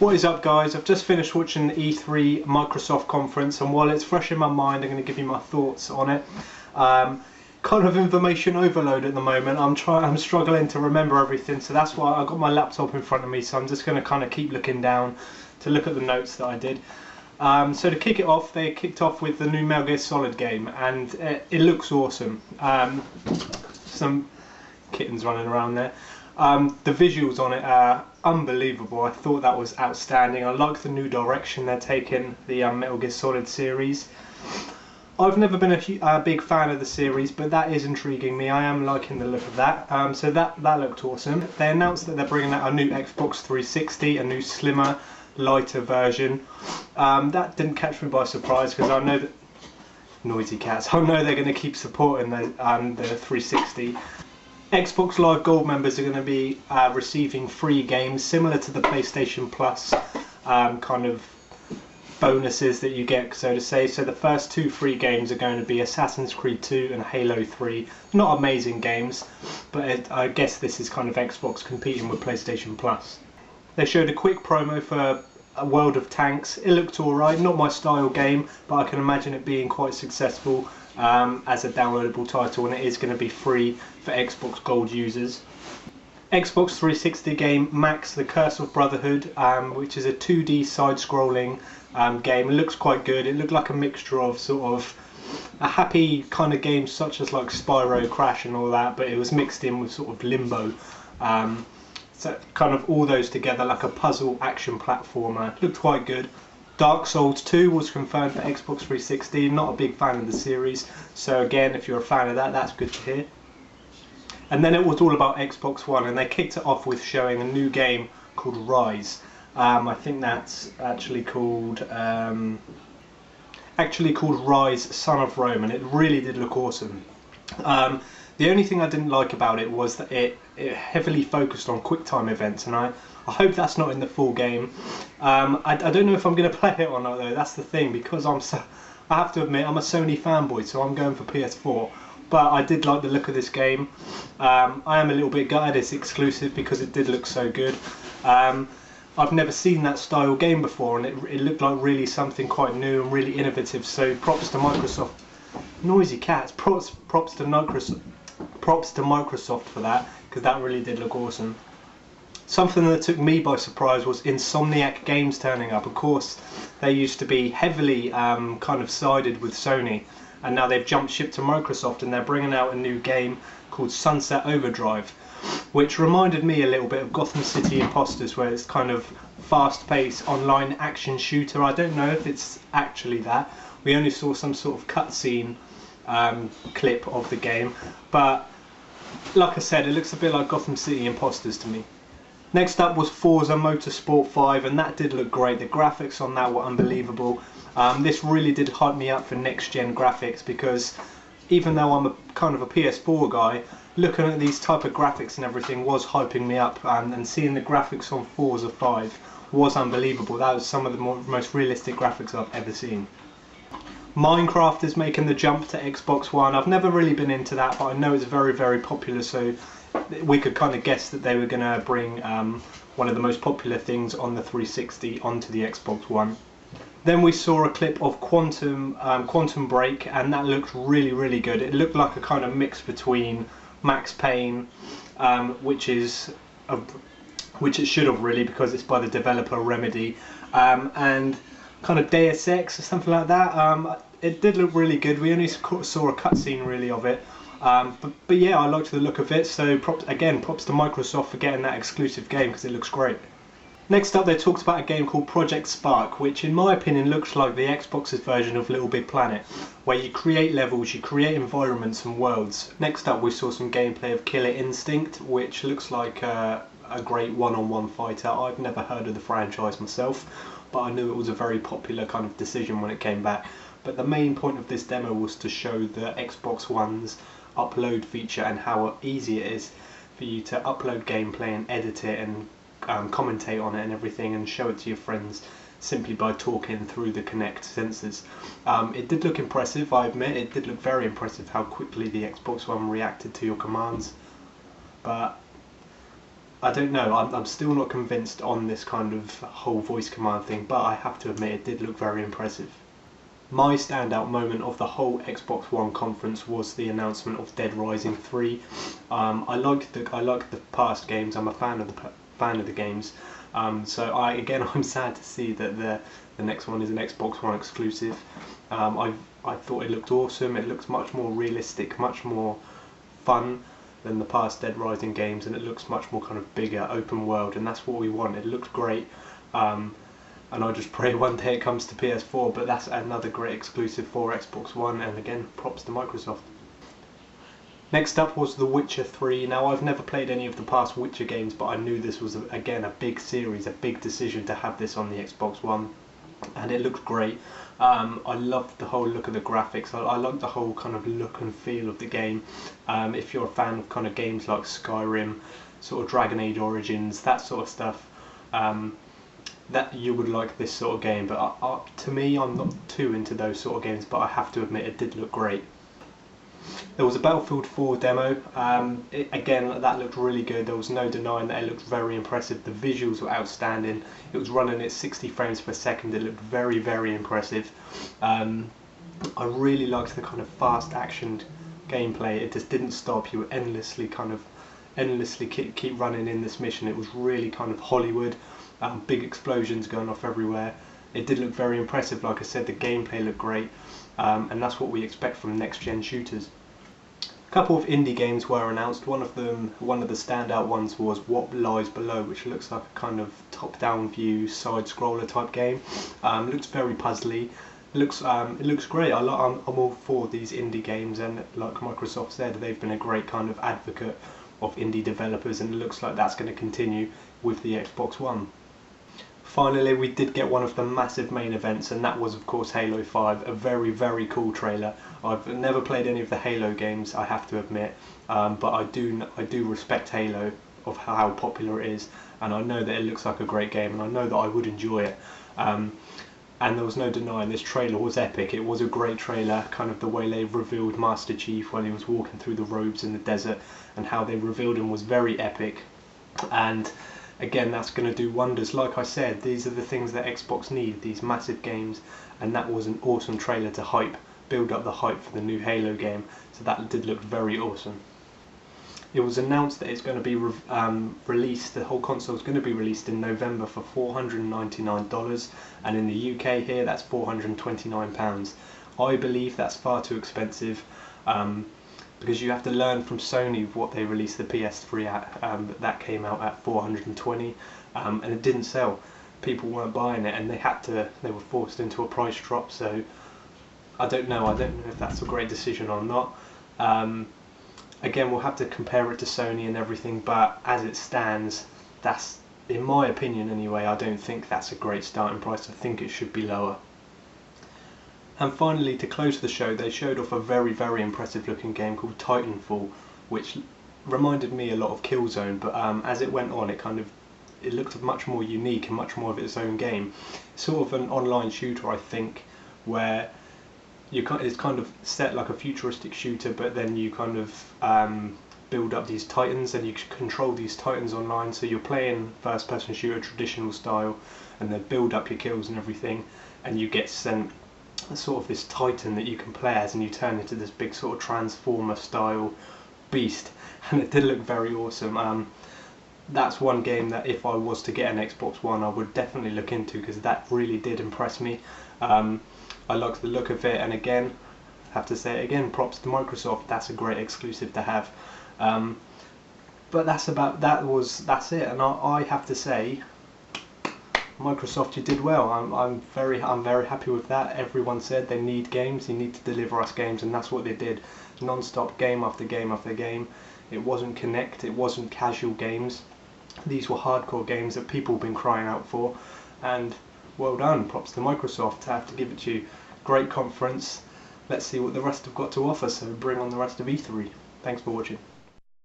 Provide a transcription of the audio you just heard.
What is up, guys? I've just finished watching the E3 Microsoft conference, and while it's fresh in my mind, I'm going to give you my thoughts on it. Kind of information overload at the moment. I'm struggling to remember everything, so that's why I got my laptop in front of me, so I'm just going to kind of keep looking down to look at the notes that I did. So to kick it off, they kicked off with the new Metal Gear Solid game, and it looks awesome. Some kittens running around there. The visuals on it are unbelievable. I thought that was outstanding. I like the new direction they're taking the Metal Gear Solid series. I've never been a big fan of the series, but that is intriguing me. I am liking the look of that. So that looked awesome. They announced that they're bringing out a new Xbox 360, a new slimmer, lighter version. That didn't catch me by surprise because I know that noisy cats. I know they're going to keep supporting the 360. Xbox Live Gold members are going to be receiving free games similar to the PlayStation Plus kind of bonuses that you get, so to say. So the first two free games are going to be Assassin's Creed 2 and Halo 3. Not amazing games, but I guess this is kind of Xbox competing with PlayStation Plus. They showed a quick promo for a World of Tanks. It looked alright, not my style game, but I can imagine it being quite successful as a downloadable title, and it is going to be free for Xbox Gold users. Xbox 360 game Max the Curse of Brotherhood, which is a 2D side-scrolling game. It looks quite good. It looked like a mixture of sort of a happy kind of game such as like Spyro, Crash and all that, but it was mixed in with sort of Limbo. So kind of all those together, like a puzzle action platformer. Looked quite good. Dark Souls 2 was confirmed for Xbox 360. Not a big fan of the series, so again, if you're a fan of that, that's good to hear. And then it was all about Xbox One, and they kicked it off with showing a new game called Rise. I think that's actually called Rise: Son of Rome, and it really did look awesome. The only thing I didn't like about it was that it heavily focused on QuickTime events, and I hope that's not in the full game. I don't know if I'm going to play it or not, though. That's the thing, because I have to admit, I'm a Sony fanboy, so I'm going for PS4. But I did like the look of this game. I am a little bit gutted it's exclusive because it did look so good. I've never seen that style game before, and it looked like really something quite new and really innovative. So props to Microsoft. Noisy cats. Props to Microsoft. Props to Microsoft for that, because that really did look awesome. Something that took me by surprise was Insomniac Games turning up. Of course, they used to be heavily kind of sided with Sony, and now they've jumped ship to Microsoft, and they're bringing out a new game called Sunset Overdrive, which reminded me a little bit of Gotham City Imposters, where it's kind of fast-paced online action shooter. I don't know if it's actually that. We only saw some sort of cutscene clip of the game, but like I said, it looks a bit like Gotham City Imposters to me. Next up was Forza Motorsport 5, and that did look great. The graphics on that were unbelievable. This really did hype me up for next-gen graphics, because even though I'm kind of a PS4 guy, looking at these type of graphics and everything was hyping me up, and seeing the graphics on Forza 5 was unbelievable. That was some of the most realistic graphics I've ever seen. Minecraft is making the jump to Xbox One. I've never really been into that, but I know it's very, very popular, so we could kind of guess that they were going to bring one of the most popular things on the 360 onto the Xbox One. Then we saw a clip of Quantum Break, and that looked really, really good. It looked like a kind of mix between Max Payne, which it should have really, because it's by the developer Remedy, and kind of Deus Ex or something like that. It did look really good. We only saw a cutscene really of it, but yeah, I liked the look of it. So props to Microsoft for getting that exclusive game, because it looks great. Next up, they talked about a game called Project Spark, which in my opinion looks like the Xbox's version of Little Big Planet, where you create levels, you create environments and worlds. Next up, we saw some gameplay of Killer Instinct, which looks like a great one-on-one fighter. I've never heard of the franchise myself, but I knew it was a very popular kind of decision when it came back. But the main point of this demo was to show the Xbox One's upload feature and how easy it is for you to upload gameplay and edit it and commentate on it and everything, and show it to your friends simply by talking through the Kinect sensors. It did look impressive, I admit. It did look very impressive how quickly the Xbox One reacted to your commands, but I don't know, I'm still not convinced on this kind of whole voice command thing, but I have to admit it did look very impressive. My standout moment of the whole Xbox One conference was the announcement of Dead Rising 3. I like the past games. I'm a fan of the games. So I'm sad to see that the next one is an Xbox One exclusive. I thought it looked awesome. It looks much more realistic, much more fun than the past Dead Rising games, and it looks much more kind of bigger, open world, and that's what we want. It looks great. And I just pray one day it comes to PS4, but that's another great exclusive for Xbox One, and again, props to Microsoft. Next up was The Witcher 3. Now, I've never played any of the past Witcher games, but I knew this was, again, a big series, a big decision to have this on the Xbox One, and it looked great. I loved the whole look of the graphics. I liked the whole kind of look and feel of the game. If you're a fan of kind of games like Skyrim, sort of Dragon Age Origins, that sort of stuff, that you would like this sort of game, but to me, I'm not too into those sort of games, but I have to admit it did look great. There was a Battlefield 4 demo. Again, that looked really good. There was no denying that it looked very impressive. The visuals were outstanding. It was running at 60 frames per second. It looked very, very impressive. I really liked the kind of fast action gameplay. It just didn't stop. You were endlessly keep running in this mission. It was really kind of Hollywood. Big explosions going off everywhere. It did look very impressive. Like I said, the gameplay looked great, and that's what we expect from next-gen shooters. A couple of indie games were announced. One of the standout ones was What Lies Below, which looks like a kind of top-down view side-scroller type game. Looks very puzzly. It looks great. I'm all for these indie games, and like Microsoft said, they've been a great kind of advocate of indie developers, and it looks like that's going to continue with the Xbox One. Finally, we did get one of the massive main events, and that was of course Halo 5, a very, very cool trailer. I've never played any of the Halo games, I have to admit, but I do respect Halo, of how popular it is, and I know that it looks like a great game, and I know that I would enjoy it. And there was no denying this trailer was epic. It was a great trailer, kind of the way they revealed Master Chief when he was walking through the robes in the desert, and how they revealed him was very epic. And again, that's going to do wonders. Like I said, these are the things that Xbox need, these massive games, and that was an awesome trailer to build up the hype for the new Halo game, so that did look very awesome. It was announced that it's going to be released, the whole console is going to be released in November for $499, and in the UK here that's £429. I believe that's far too expensive, because you have to learn from Sony what they released the PS3 at. That came out at $420, and it didn't sell. People weren't buying it, and they were forced into a price drop. So I don't know if that's a great decision or not. Again, we'll have to compare it to Sony and everything, but as it stands, that's, in my opinion anyway, I don't think that's a great starting price. I think it should be lower. And finally, to close the show, they showed off a very, very impressive looking game called Titanfall, which reminded me a lot of Killzone, but as it went on, it looked much more unique and much more of its own game. Sort of an online shooter, I think, where it's kind of set like a futuristic shooter, but then you kind of build up these titans, and you control these titans online. So you're playing first person shooter traditional style, and then build up your kills and everything, and you get sent sort of this titan that you can play as, and you turn into this big sort of transformer style beast, and it did look very awesome. That's one game that if I was to get an Xbox One, I would definitely look into, because that really did impress me. I liked the look of it, and again, have to say it again, props to Microsoft. That's a great exclusive to have. But that's it, and I have to say, Microsoft, you did well. I'm very happy with that. Everyone said they need games, you need to deliver us games, and that's what they did. Non-stop, game after game after game. It wasn't Kinect, it wasn't casual games. These were hardcore games that people have been crying out for, and well done. Props to Microsoft. I have to give it to you. Great conference. Let's see what the rest have got to offer, so bring on the rest of E3. Thanks for watching.